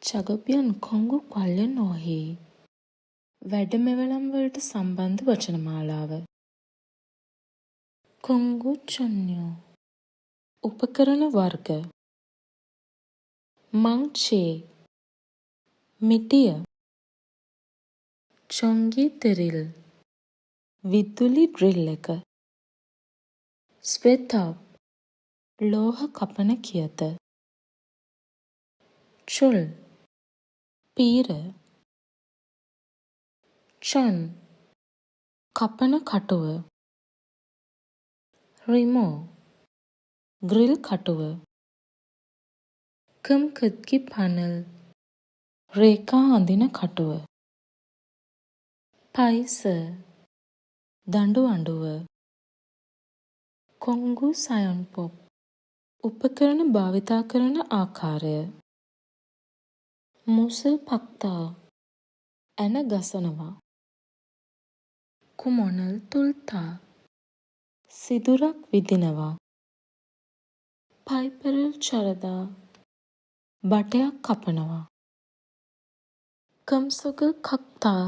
චගපියන් කොංගු කොල්ලෙන් ඔහි වැඩ මෙවලම් වලට සම්බන්ධ වචන මාලාව. කොංගු චොන්යෝ උපකරණ වර්ග. මංචේ මිටිය. චොංගි තෙරිල් විදුලි ඩ්‍රිල් එක. ස්වෙතාප් ලෝහ කපන කියත. චුල් පීර. චන් කපන කටුව. රිමෝ ග්‍රිල් කටුව. කම්කත්කි පනල් රේකා අඳින කටුව. පයිස දඬු අඬුව. කොංගු සයොන් පොප් උපකරණ භාවිතා කරන ආකාරය. මුසල් පක්තා ඇන ගසනවා. කුමොනල් තුල්තා සිදුරක් විදිනවා. පයිපරල් චරදා බටයක් කපනවා. කම්සොගල් කක්තා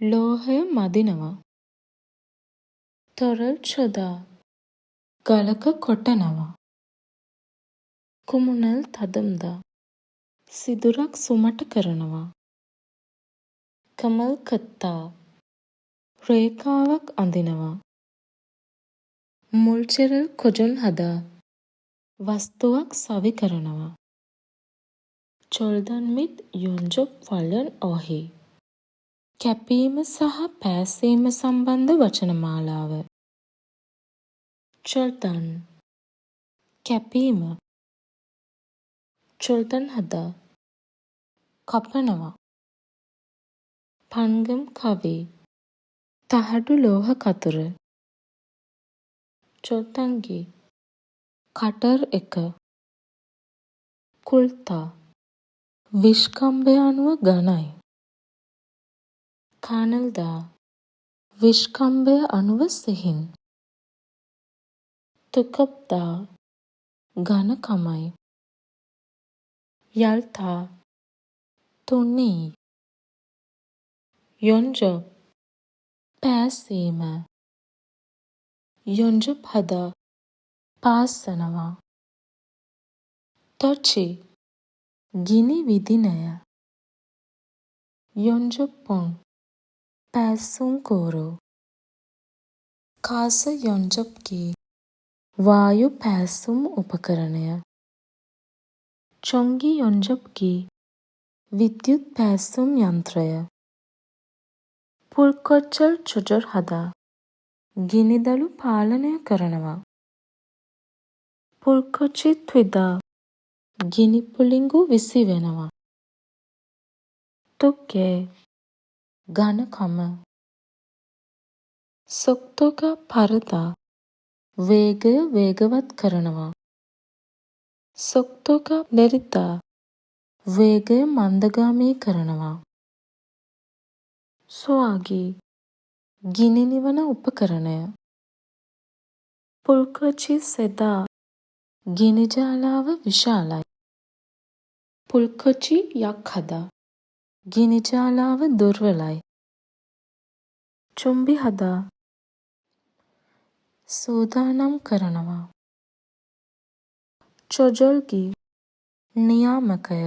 ලෝහය මදිනවා. තොරල් චොදා ගලක කොටනවා. කුමුණල් තදම්දා සිදුරක් සුමට කරනවා. කමල් කත්තා රේඛාවක් අඳිනවා. මුල්චෙරල් කොජුන් හදා වස්තුවක් සවි කරනවා. චොල්දන් මිත් යොන්ජොප් ෆල්යන් ඔහි කැපීම සහ පෑසීම සම්බන්ධ වචන මාලාව. චොල්දන් කැපීම. චොල්දන් හදා කපනවා. පන්ගම් කවි තහඩු ලෝහ කතුර. චොල්තන්ගි කටර් එක. කුල්තා විෂ්කම්භය අනුව ඝනයි. කානල්දා විෂ්කම්භය අනුව සිහින්. තුකප්දා ඝනකමයි. යල්තා තුනී. යොන්ජොප් පෑසීම. යොන්ජොප් හදා පාස්සනවා. තොචි ගිනි විදිනය. යොන්ජොප්පොන් පෑසුම් කෝරු. කාස යොන්ජොප්කි වායු පෑසුම් උපකරණය. චොංගි යොන්ජොප්කි විද්‍යුත් පෑසුම් යන්ත්‍රය. පුල්කොච්චල් චොජොර් හදා ගිනිදළු පාලනය කරනවා. පුල්කොච්චිත් විදා ගිනි පුළිඟු විසිවෙනවා. තුක්කේ ඝනකම. සොක්තොග පරදා වේගය වේගවත් කරනවා. සොක්තොග නෙරිතා වේගය මන්දගාමී කරනවා. සොආගි ගිනි නිවන උපකරණය. පුල්කොච්චි සෙදා ගිනි ජාලාව විශාලයි. පුල්කොච්චි යක් හදා ගිනි ජාලාව දුර්වලයි. චුම්බි හදා සූදානම් කරනවා. චොජොල්ගි නියාමකය.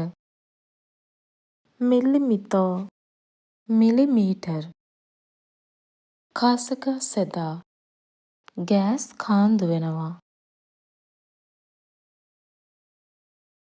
මිල්ලිමිතෝ මිලිමීටර්. කාසක සෙදා ගෑස් කාන්දු වෙනවා.